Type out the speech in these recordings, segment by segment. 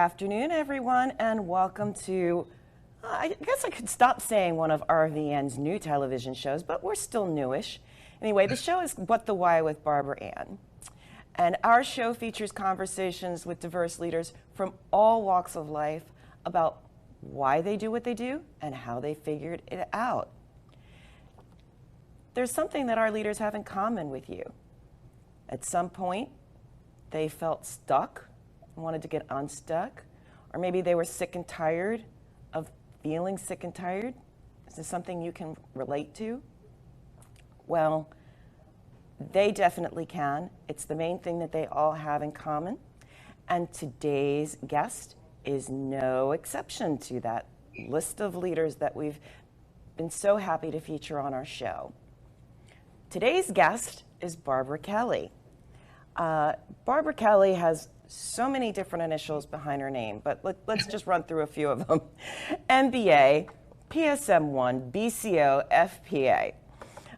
afternoon, everyone, and welcome to, I guess I could stop saying one of RVN's new television shows, but we're still newish. Anyway, the show is What the Why with Barbara Ann. And our show features conversations with diverse leaders from all walks of life about why they do what they do and how they figured it out. There's something that our leaders have in common with you. At some point, they felt stuck, wanted to get unstuck, or maybe they were sick and tired of feeling sick and tired. Is this something you can relate to? Well, they definitely can. It's the main thing that they all have in common. And today's guest is no exception to that list of leaders that we've been so happy to feature on our show. Today's guest is Barbara Kelley. Barbara Kelley has so many different initials behind her name, but let's just run through a few of them. MBA, PSM1, BCO,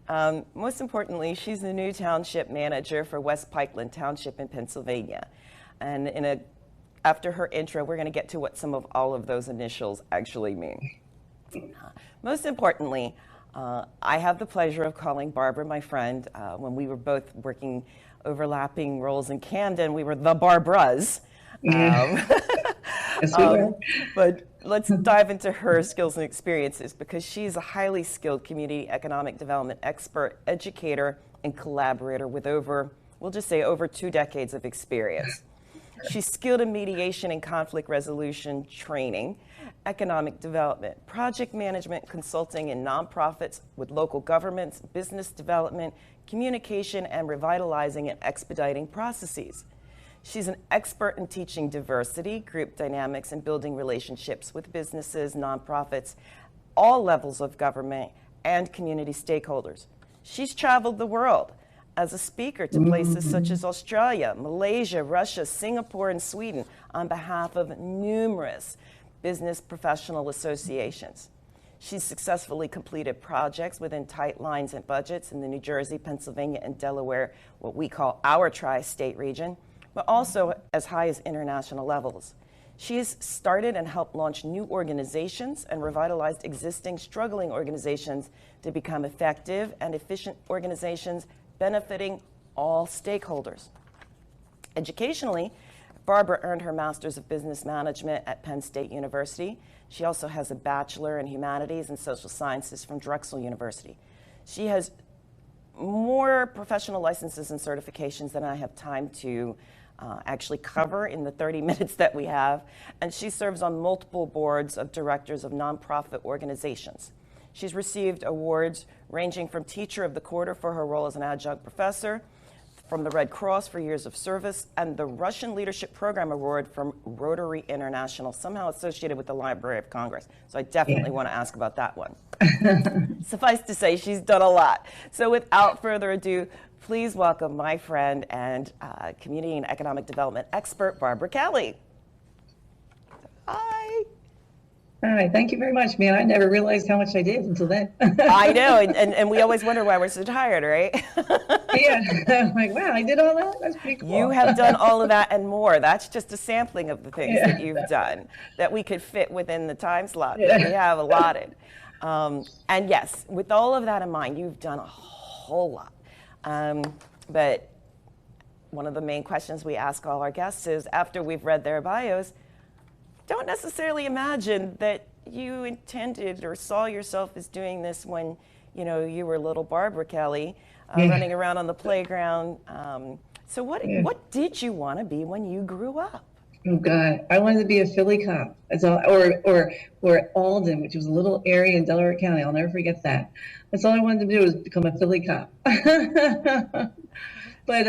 FPA. Most importantly, she's the new township manager for West Pikeland Township in Pennsylvania. And after her intro, we're going to get to what some of all of those initials actually mean. Most importantly, I have the pleasure of calling Barbara my friend. When we were both working overlapping roles in Camden, we were the Barbaras. Yes, we were. But let's dive into her skills and experiences, because she's a highly skilled community economic development expert, educator, and collaborator with we'll just say over 2 decades of experience. She's skilled in mediation and conflict resolution training, economic development, project management, consulting in nonprofits with local governments, business development, communication, and revitalizing and expediting processes. She's an expert in teaching diversity, group dynamics, and building relationships with businesses, nonprofits, all levels of government, and community stakeholders. She's traveled the world as a speaker to places such as Australia, Malaysia, Russia, Singapore, and Sweden on behalf of numerous business professional associations. She's successfully completed projects within tight lines and budgets in the New Jersey, Pennsylvania, and Delaware, what we call our tri-state region, but also as high as international levels. She has started and helped launch new organizations and revitalized existing struggling organizations to become effective and efficient organizations benefiting all stakeholders. Educationally, Barbara earned her Master's of Business Management at Penn State University. She also has a Bachelor in Humanities and Social Sciences from Drexel University. She has more professional licenses and certifications than I have time to actually cover in the 30 minutes that we have, and she serves on multiple boards of directors of nonprofit organizations. She's received awards ranging from Teacher of the Quarter for her role as an adjunct professor, from the Red Cross for years of service, and the Russian Leadership Program Award from Rotary International, somehow associated with the Library of Congress. So I definitely want to ask about that one. Suffice to say, she's done a lot. So without further ado, please welcome my friend and community and economic development expert, Barbara Kelley. Hi. Hi, thank you very much, man. I never realized how much I did until then. I know, and we always wonder why we're so tired, right? Yeah, I'm like, wow, I did all that? That's pretty cool. You have done all of that and more. That's just a sampling of the things that you've done that we could fit within the time slot that we have allotted. And yes, with all of that in mind, you've done a whole lot. But one of the main questions we ask all our guests is, after we've read their bios, don't necessarily imagine that you intended or saw yourself as doing this when, you were little Barbara Kelley, running around on the playground. So what did you want to be when you grew up? Oh God, I wanted to be a Philly cop. That's all, or Alden, which was a little area in Delaware County. I'll never forget that. That's all I wanted to do, was become a Philly cop. But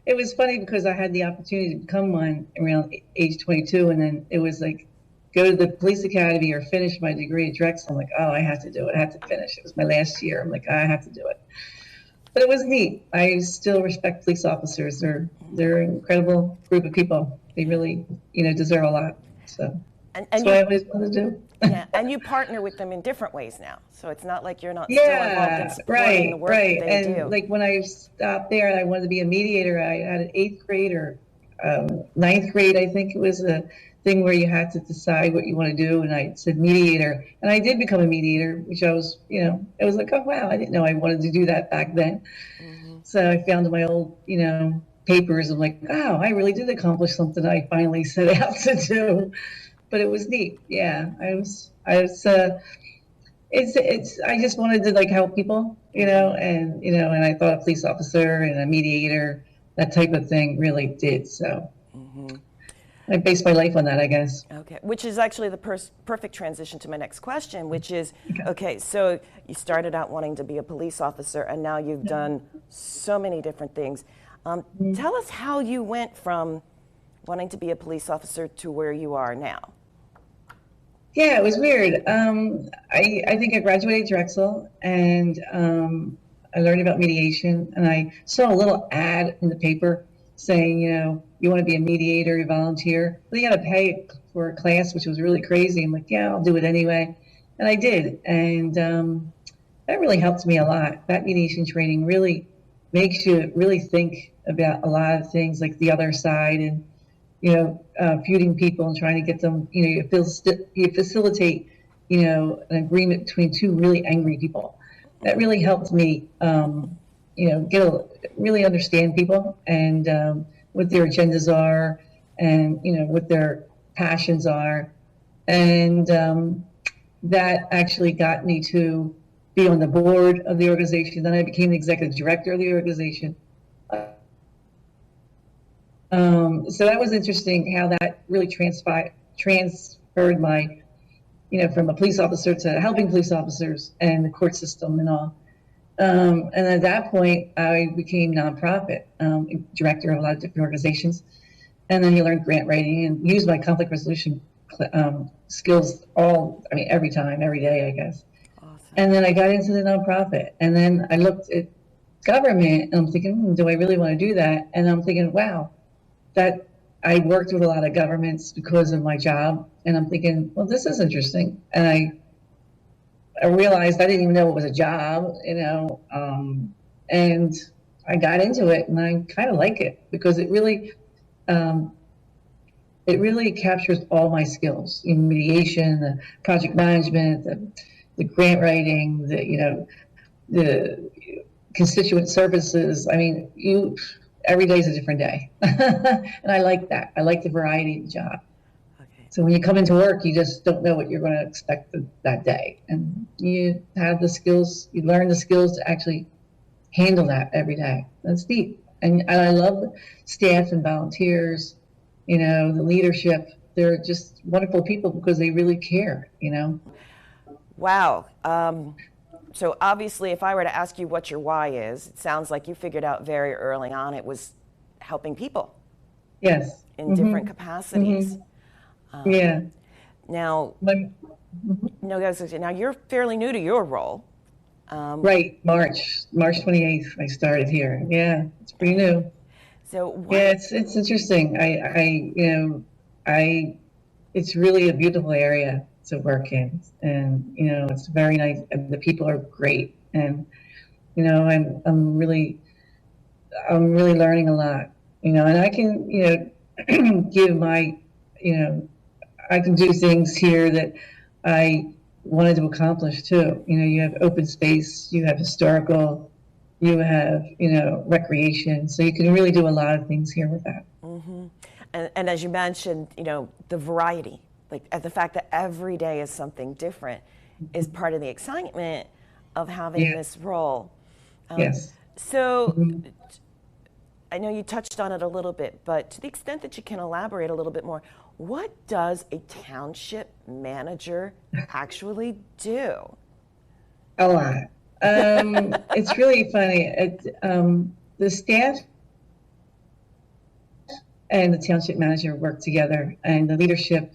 it was funny because I had the opportunity to become one around age 22, and then it was like, go to the police academy or finish my degree at Drexel. I'm like, oh, I have to do it. I have to finish. It was my last year. I'm like, I have to do it. But it was neat. I still respect police officers. They're an incredible group of people. They really, deserve a lot. So that's what I always wanted to do. Yeah, and you partner with them in different ways now. So it's not like you're not still involved in supporting the work that they do. And like when I stopped there and I wanted to be a mediator, I had an 8th grader ninth grade, I think it was a thing where you had to decide what you want to do. And I said mediator. And I did become a mediator, which I was, it was like, oh, wow, I didn't know I wanted to do that back then. So I found in my old, papers. I'm like, wow, I really did accomplish something I finally set out to do. But it was neat. Yeah, I just wanted to like help people, and I thought a police officer and a mediator, that type of thing really did. So I based my life on that, I guess. Okay, which is actually the perfect transition to my next question, which is, okay, so you started out wanting to be a police officer, and now you've done so many different things. Tell us how you went from wanting to be a police officer to where you are now. Yeah, it was weird. I think I graduated Drexel, and I learned about mediation, and I saw a little ad in the paper saying, you want to be a mediator, you volunteer, but you got to pay for a class, which was really crazy. I'm like, yeah, I'll do it anyway. And I did. And that really helped me a lot. That mediation training really makes you really think about a lot of things, like the other side, and feuding people and trying to get them, you facilitate, an agreement between two really angry people. That really helped me, really understand people and what their agendas are, and what their passions are, and that actually got me to be on the board of the organization. Then I became the executive director of the organization. So that was interesting how that really transferred my, from a police officer to helping police officers and the court system and all. And at that point, I became nonprofit director of a lot of different organizations. And then you learn grant writing and use my conflict resolution skills every time, every day, I guess. Awesome. And then I got into the nonprofit. And then I looked at government and I'm thinking, do I really want to do that? And I'm thinking, wow, that I worked with a lot of governments because of my job. And I'm thinking, well, this is interesting. And I realized I didn't even know it was a job, and I got into it, and I kind of like it because it really captures all my skills in mediation, the project management, the grant writing, the constituent services. I mean, every day is a different day, and I like that. I like the variety of the job. So when you come into work, you just don't know what you're going to expect that day. And you have the skills, you learn the skills to actually handle that every day. That's deep. And I love the staff and volunteers, the leadership. They're just wonderful people because they really care, Wow. So obviously, if I were to ask you what your why is, it sounds like you figured out very early on it was helping people. Yes. In different capacities. Yeah. Now, now you're fairly new to your role. Right, March 28th, I started here. Yeah, it's pretty new. So yeah, it's interesting. It's really a beautiful area to work in, and it's very nice. And the people are great, and I'm really learning a lot. And I can give my I can do things here that I wanted to accomplish too. You have open space, you have historical, you have, recreation. So you can really do a lot of things here with that. Mm-hmm. And as you mentioned, the variety, like the fact that every day is something different is part of the excitement of having this role. Yes. So I know you touched on it a little bit, but to the extent that you can elaborate a little bit more, what does a township manager actually do? A lot. It's really funny. The staff and the township manager work together, and the leadership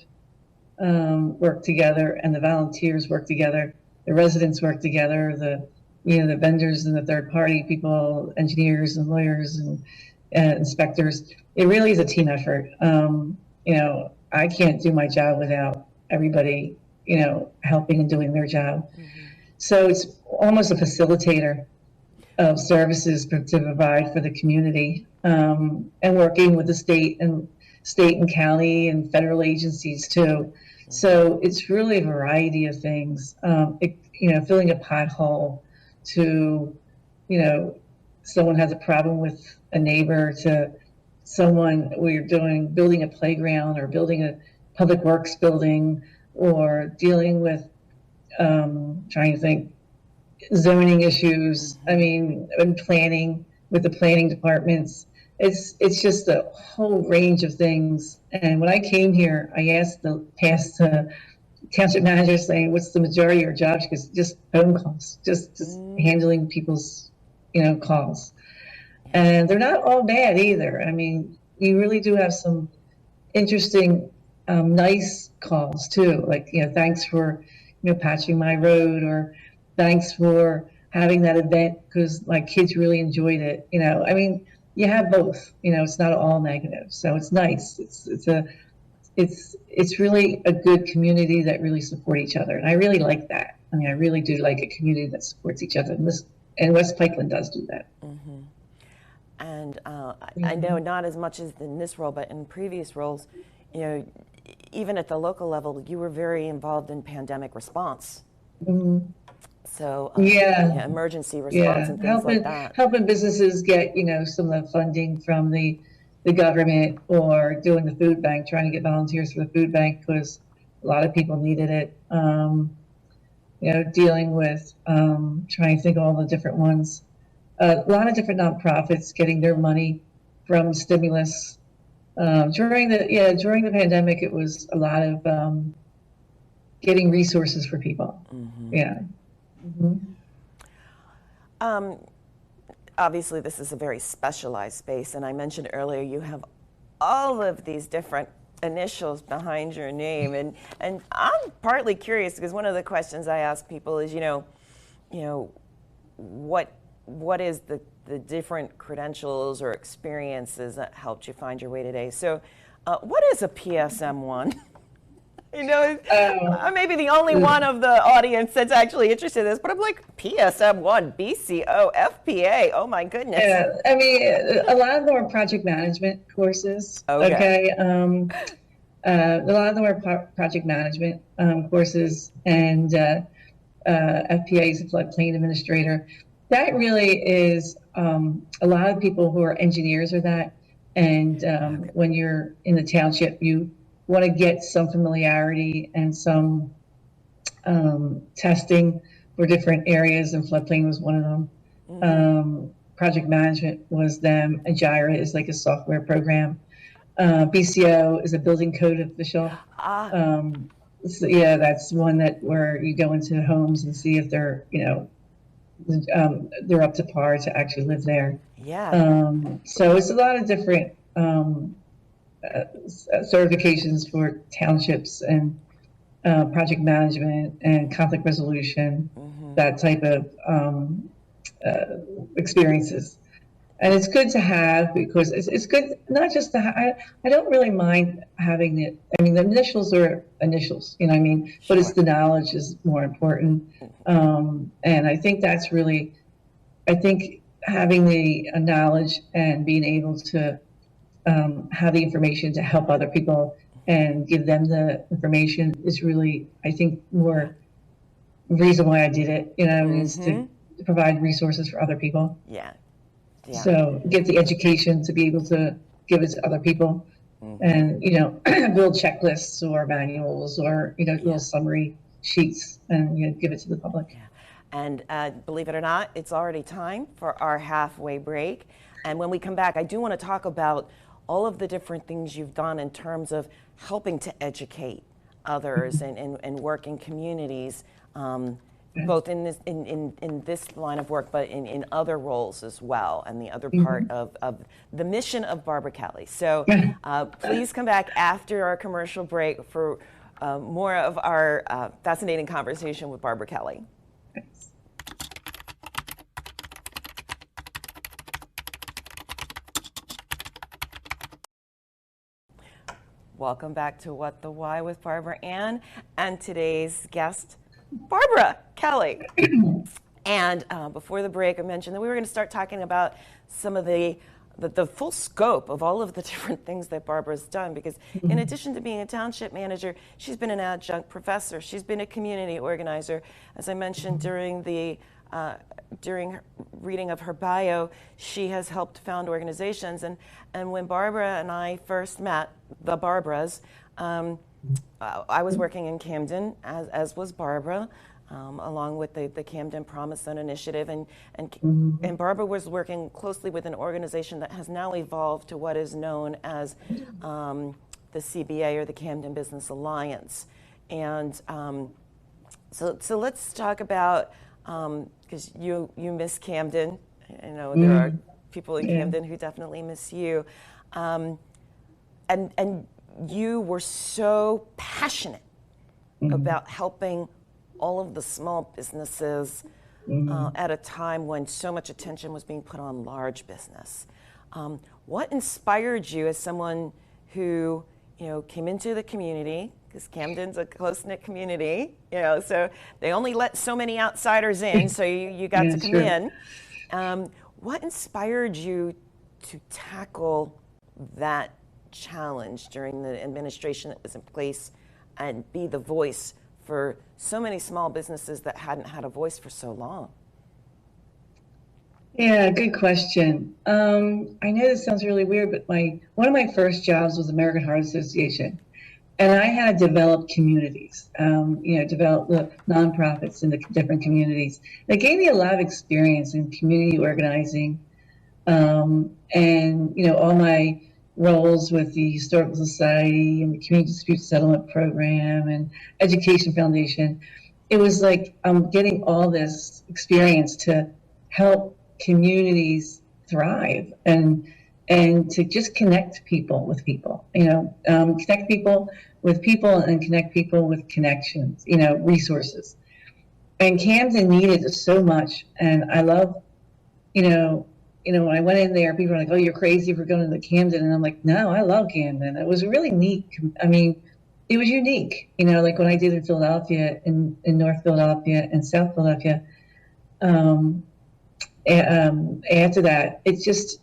work together, and the volunteers work together. The residents work together. The vendors and the third party people, engineers and lawyers and inspectors. It really is a team effort. I can't do my job without everybody, helping and doing their job. Mm-hmm. So it's almost a facilitator. of services to provide for the community, and working with the state and county and federal agencies too. So it's really a variety of things. Filling a pothole to, someone has a problem with a neighbor, to someone we're building a playground or building a public works building, or dealing with trying to think zoning issues. I mean, and planning with the planning departments. It's just a whole range of things. And when I came here, I asked the past township manager, saying, "What's the majority of your jobs?" Because just phone calls, just handling people's calls, and they're not all bad either. I mean, we really do have some interesting, nice calls too. Like, thanks for patching my road, or thanks for having that event because my kids really enjoyed it. I mean, you have both. It's not all negative, so it's nice. It's really a good community that really support each other, and I really like that. I mean, I really do like a community that supports each other, and West Pikeland does do that. Mm-hmm. And I know not as much as in this role, but in previous roles, even at the local level, you were very involved in pandemic response. Mm-hmm. So emergency response and things helping, like that. Helping businesses get some of the funding from the government, or doing the food bank, trying to get volunteers for the food bank because a lot of people needed it. Dealing with trying to think of all the different ones. A lot of different nonprofits getting their money from stimulus. During the pandemic, it was a lot of getting resources for people. Mm-hmm. Yeah. Mm-hmm. Obviously, this is a very specialized space, and I mentioned earlier you have all of these different initials behind your name, and I'm partly curious because one of the questions I ask people is, what is the different credentials or experiences that helped you find your way today? So, what is a PSM1? I may be the only one of the audience that's actually interested in this, but I'm like, PSM1, BCO, FPA, oh my goodness. Yeah, I mean, a lot of them are project management courses. Okay. A lot of them are project management courses, and FPA is a floodplain administrator. That really is a lot of people who are engineers are that, and when you're in the township, you want to get some familiarity and some testing for different areas, and floodplain was one of them. Mm-hmm. Project management was them. Agira is like a software program. BCO is a building code official. So that's one where you go into homes and see if they're they're up to par to actually live there. Yeah. So it's a lot of different certifications for townships, and project management and conflict resolution, mm-hmm. that type of experiences. And it's good to have, because it's good not just to I don't really mind having it. I mean, the initials are initials, what I mean? Sure. But it's the knowledge is more important. And I think that's really, having the knowledge and being able to have the information to help other people and give them the information is really, I think, more reason why I did it, mm-hmm. is to provide resources for other people. Yeah. So get the education to be able to give it to other people, mm-hmm. and, build checklists or manuals or, little summary sheets and, give it to the public. Yeah. And believe it or not, it's already time for our halfway break. And when we come back, I do want to talk about all of the different things you've done in terms of helping to educate others and work in communities, both in this line of work, but in other roles as well, and the other part of the mission of Barbara Kelley. So please come back after our commercial break for more of our fascinating conversation with Barbara Kelley. Welcome back to What the Why with Barbara Ann, and today's guest, Barbara Kelley. And before the break, I mentioned that we were going to start talking about some of the full scope of all of the different things that Barbara's done, because in addition to being a township manager, she's been an adjunct professor. She's been a community organizer. As I mentioned during reading of her bio, she has helped found organizations. And when Barbara and I first met, the Barbaras, I was working in Camden, as was Barbara, along with the Camden Promise Zone Initiative, and Barbara was working closely with an organization that has now evolved to what is known as the CBA, or the Camden Business Alliance. And so let's talk about, because you miss Camden. I know there are people in Camden who definitely miss you, and you were so passionate about helping all of the small businesses at a time when so much attention was being put on large business. What inspired you as someone who, came into the community, because Camden's a close-knit community, so they only let so many outsiders in, so you got to come in. What inspired you to tackle that challenge during the administration that was in place and be the voice for so many small businesses that hadn't had a voice for so long? Yeah, good question. I know this sounds really weird, but one of my first jobs was American Heart Association, and I had developed communities, developed the nonprofits in the different communities. It gave me a lot of experience in community organizing, and all my roles with the Historical Society and the Community Dispute Settlement Program and Education Foundation. It was like I'm getting all this experience to help communities thrive and to just connect people with people, connect people with people and connect people with connections, resources. And Camden needed it so much. And I love, when I went in there, people were like, "Oh, you're crazy for going to Camden." And I'm like, "No, I love Camden." It was really neat. I mean, it was unique, like when I did in Philadelphia, in North Philadelphia and South Philadelphia. After that, it's just,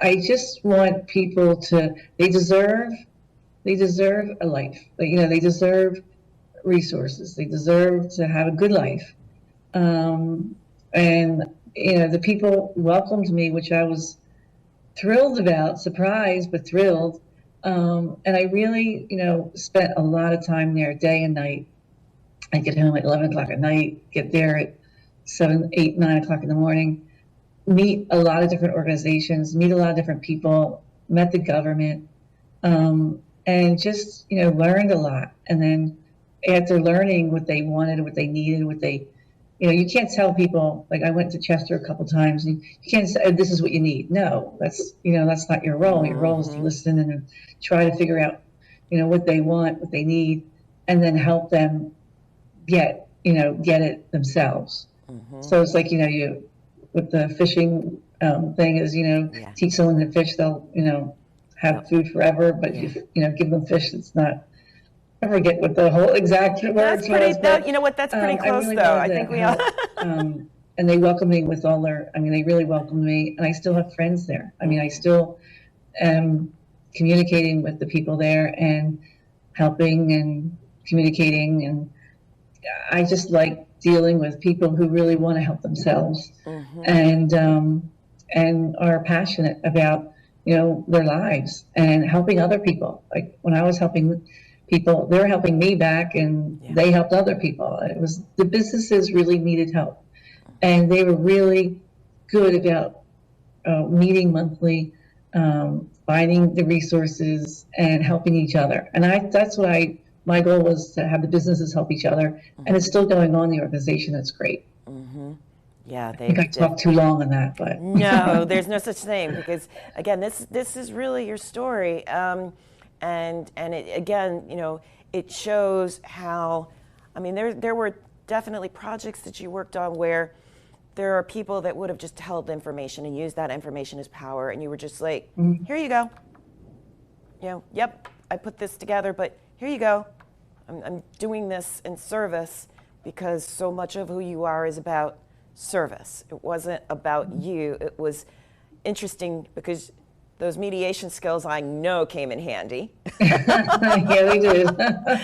I just want people to, they deserve a life. They deserve resources. They deserve to have a good life. And the people welcomed me, which I was thrilled about, surprised, but thrilled. And I really, spent a lot of time there day and night. I get home at 11 o'clock at night, get there at 7, 8, 9 o'clock in the morning, meet a lot of different organizations, meet a lot of different people, met the government, and just, learned a lot. And then after learning what they wanted, what they needed, what they, you can't tell people, like I went to Chester a couple times, and you can't say, "This is what you need." No, that's not your role. Your role is to listen and try to figure out, what they want, what they need, and then help them get it themselves. So it's like, you, with the fishing thing is, teach someone to fish, they'll, have food forever, but if you give them fish, it's not, I forget what the whole exact words was. But, you know what, that's pretty close, really though. I think we all. And they welcomed me with all their, they really welcomed me, and I still have friends there. I still am communicating with the people there and helping and communicating, and I just like dealing with people who really want to help themselves and are passionate about, their lives and helping other people. Like when I was helping people, they were helping me back, and they helped other people. It was, the businesses really needed help, and they were really good about meeting monthly, finding the resources and helping each other. And that's what my goal was, to have the businesses help each other, and it's still going on in the organization. That's great. Yeah, I think I talked too long on that, but no, there's no such thing, because again, this is really your story, and it, again, it shows how, there were definitely projects that you worked on where there are people that would have just held information and used that information as power, and you were just like, "Here you go. Yep, I put this together, but here you go. I'm doing this in service." because so much of who you are is about service. It wasn't about you. It was interesting because those mediation skills I know came in handy. Yeah, they do.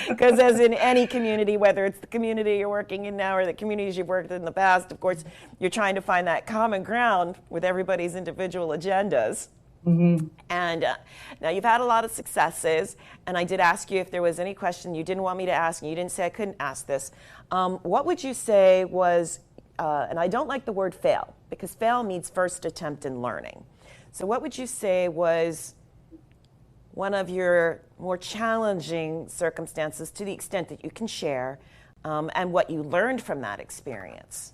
Because as in any community, whether it's the community you're working in now or the communities you've worked in the past, of course, you're trying to find that common ground with everybody's individual agendas. And now you've had a lot of successes, and I did ask you if there was any question you didn't want me to ask, and you didn't say I couldn't ask this. What would you say was, and I don't like the word fail, because fail means first attempt in learning. So what would you say was one of your more challenging circumstances, to the extent that you can share, and what you learned from that experience?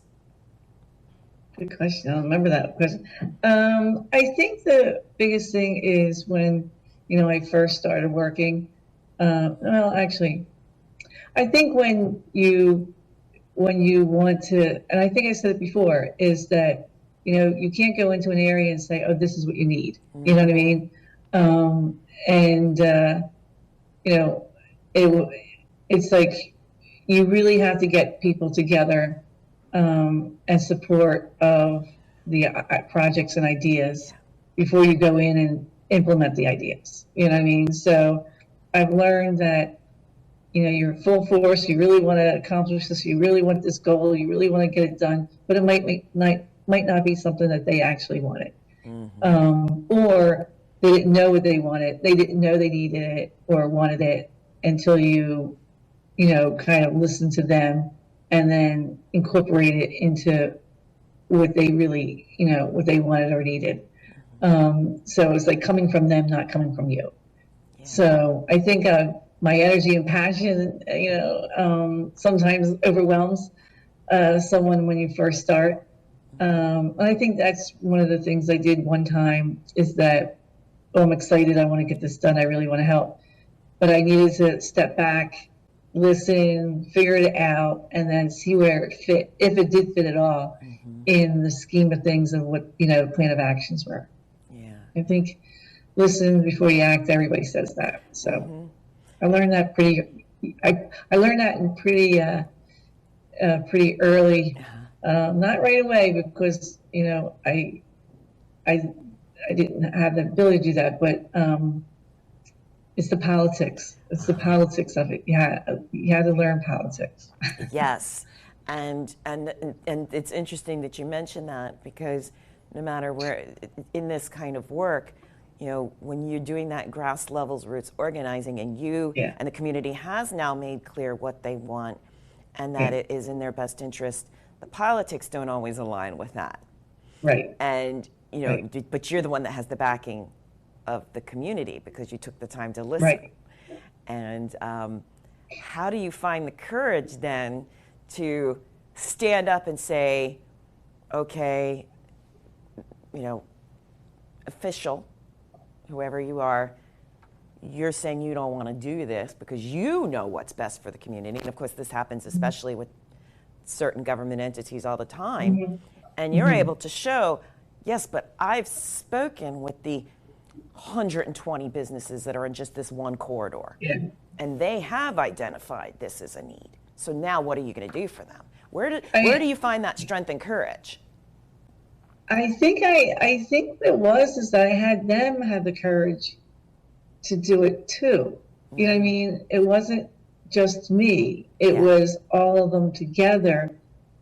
Good question. I'll remember that question. I think the biggest thing is when, I first started working. Well, actually, I think when you want to, and I think I said it before, is that, you can't go into an area and say, oh, this is what you need. You know what I mean? It's like you really have to get people together and support of the projects and ideas before you go in and implement the ideas. You know what I mean? So I've learned that, you're full force, you really want to accomplish this, you really want this goal, you really want to get it done, but it might not be something that they actually wanted. Or they didn't know what they wanted. They didn't know they needed it or wanted it until you kind of listen to them and then incorporate it into what they really, what they wanted or needed. So it's like coming from them, not coming from you. Yeah. So I think my energy and passion, sometimes overwhelms someone when you first start. And I think that's one of the things I did one time is that, I'm excited, I want to get this done, I really want to help. But I needed to step back, listen, figure it out, and then see where it fit, if it did fit at all, in the scheme of things of what, plan of actions were. Yeah. I think listen before you act, everybody says that. So I learned that I learned that in pretty early. Not right away because, I didn't have the ability to do that, but it's the politics. It's the politics of it. You had to learn politics. Yes, and it's interesting that you mentioned that, because no matter where in this kind of work, when you're doing that grass levels roots organizing, and and the community has now made clear what they want, and that it is in their best interest. The politics don't always align with that. Right. And, but you're the one that has the backing of the community because you took the time to listen. Right. And how do you find the courage then to stand up and say, okay, official, whoever you are, you're saying you don't want to do this because you know what's best for the community. And of course, this happens especially with certain government entities all the time. And you're able to show, yes, but I've spoken with the 120 businesses that are in just this one corridor. Yeah. And they have identified this as a need. So now what are you going to do for them? Where do you find that strength and courage? I think is that I had them have the courage to do it too. You know what I mean? It wasn't just me. It was all of them together.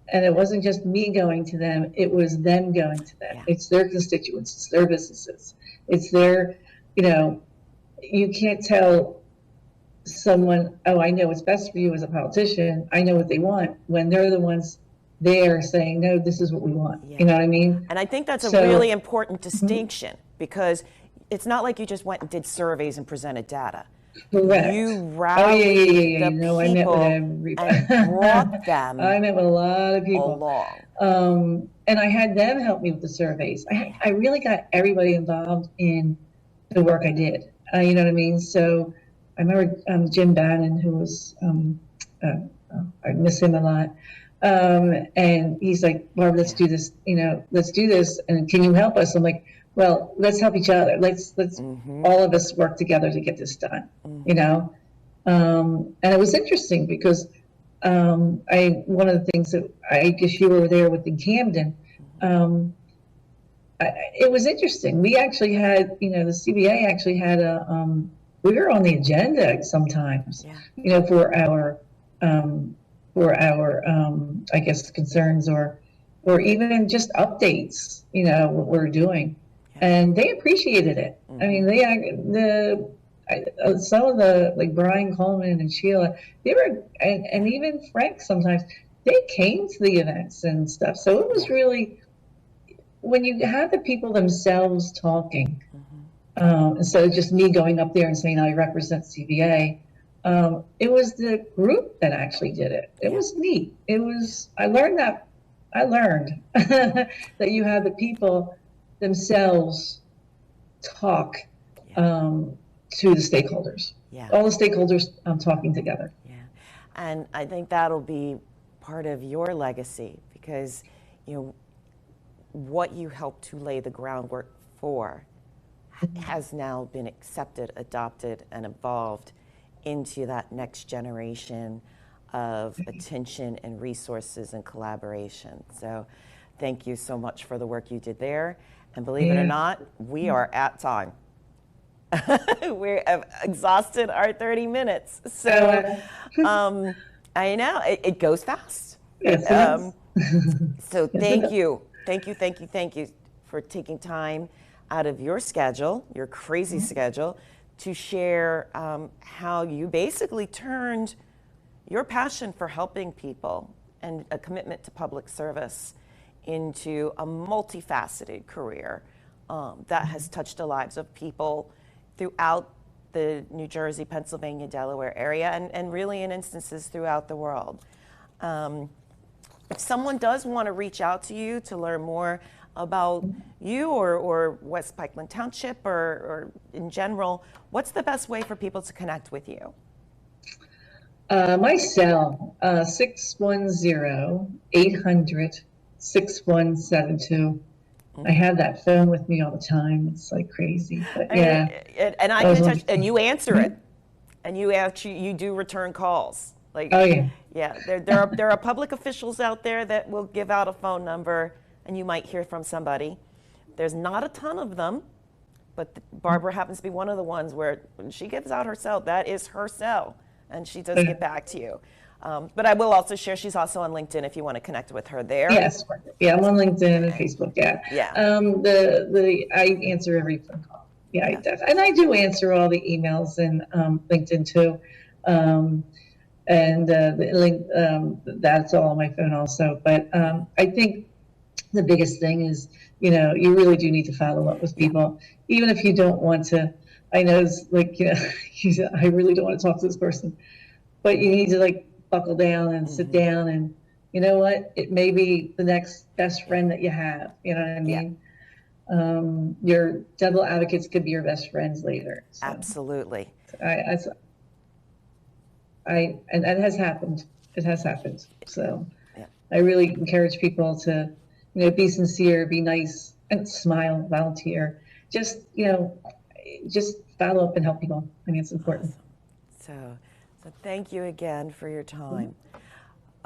And it wasn't just me going to them. It was them going to them. Yeah. It's their constituents. It's their businesses. It's their, you can't tell someone, oh, I know what's best for you as a politician. I know what they want, when they're the ones there saying, no, this is what we want. Yeah. You know what I mean? And I think that's a really important distinction, because it's not like you just went and did surveys and presented data. Correct. You rallied the people and brought them I met with a lot of people along. And I had them help me with the surveys. I really got everybody involved in the work I did. You know what I mean? So I remember Jim Bannon, who was, I miss him a lot. And he's like, Barb, let's do this, let's do this. And can you help us? I'm like, well, let's help each other. Let's all of us work together to get this done, And it was interesting because One of the things that I guess you were there with in Camden, it was interesting. We actually had, the CBA actually had we were on the agenda sometimes, Yeah. for our, I guess, concerns or even just updates, what we're doing. Yeah. And they appreciated it. I mean, some of the, like Brian Coleman and Sheila, they were, and even Frank sometimes, they came to the events and stuff. So it was really, when you have the people themselves talking, instead of just me going up there and saying I represent CBA, it was the group that actually did it. It was neat. I learned that you have the people themselves talk to the stakeholders. Yeah. All the stakeholders talking together. Yeah, and I think that'll be part of your legacy, because what you helped to lay the groundwork for has now been accepted, adopted, and evolved into that next generation of attention and resources and collaboration. So thank you so much for the work you did there. And believe it or not, we are at time. We have exhausted our 30 minutes. So I know it goes fast. Yes, so thank you for taking time out of your schedule, your crazy schedule, to share how you basically turned your passion for helping people and a commitment to public service into a multifaceted career that has touched the lives of people throughout the New Jersey, Pennsylvania, Delaware area, and really in instances throughout the world. If someone does want to reach out to you to learn more about you or West Pikeland Township or in general, what's the best way for people to connect with you? My cell, 610-800-6172. I have that phone with me all the time. It's like crazy, but yeah. And I can touch, and you answer it, and you do return calls. Like, oh yeah. Yeah, there are public officials out there that will give out a phone number, and you might hear from somebody. There's not a ton of them, but Barbara happens to be one of the ones where when she gives out her cell, that is her cell, and she does get back to you. But I will also share, she's also on LinkedIn if you want to connect with her there. Yes, yeah, I'm on LinkedIn and Facebook. Yeah. I answer every phone call. Yeah, and I do answer all the emails and LinkedIn too. And the link, that's all on my phone also. But I think the biggest thing is, you really do need to follow up with people, even if you don't want to. I know it's like, I really don't want to talk to this person, but you need to like buckle down and sit down, and you know what? It may be the next best friend that you have. You know what I mean? Your devil advocates could be your best friends later. So. Absolutely. And that has happened. It has happened. So I really encourage people to, be sincere, be nice, and smile, volunteer. Just follow up and help people. I mean, it's important. Awesome. So thank you again for your time.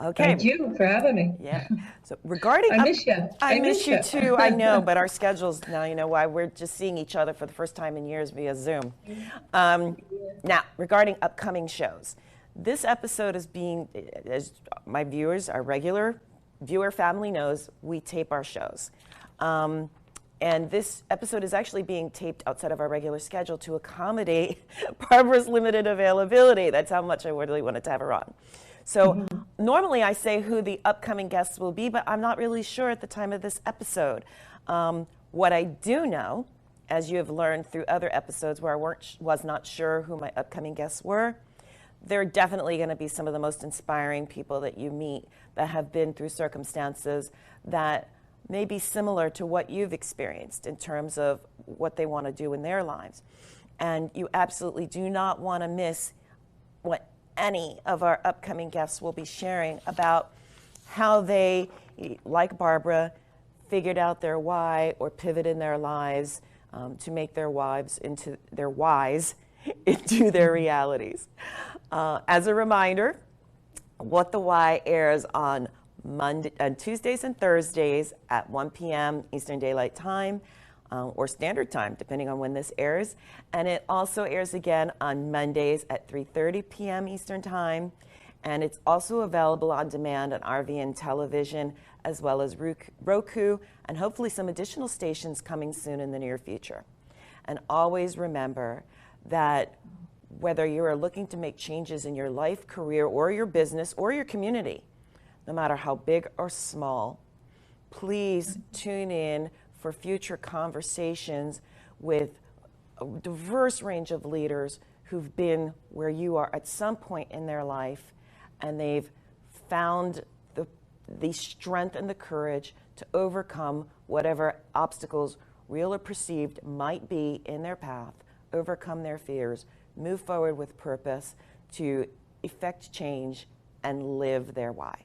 Okay. Thank you for having me. Yeah. So regarding, I miss you. I miss you too. I know, but our schedules now, why we're just seeing each other for the first time in years via Zoom. Now, regarding upcoming shows, this episode is being, as my viewers, our regular viewer family knows, we tape our shows. And this episode is actually being taped outside of our regular schedule to accommodate Barbara's limited availability. That's how much I really wanted to have her on. So normally I say who the upcoming guests will be, but I'm not really sure at the time of this episode. What I do know, as you have learned through other episodes where I was not sure who my upcoming guests were, they're definitely going to be some of the most inspiring people that you meet that have been through circumstances that may be similar to what you've experienced in terms of what they want to do in their lives. And you absolutely do not want to miss what any of our upcoming guests will be sharing about how they, like Barbara, figured out their why or pivot in their lives to make their whys into their realities. As a reminder, What the Why airs on Tuesdays and Thursdays at 1 p.m. Eastern Daylight Time or Standard Time, depending on when this airs. And it also airs again on Mondays at 3:30 p.m. Eastern Time. And it's also available on demand on RVN Television, as well as Roku, and hopefully some additional stations coming soon in the near future. And always remember that whether you are looking to make changes in your life, career, or your business, or your community, no matter how big or small, please tune in for future conversations with a diverse range of leaders who've been where you are at some point in their life, and they've found the strength and the courage to overcome whatever obstacles, real or perceived, might be in their path, overcome their fears, move forward with purpose to effect change and live their why.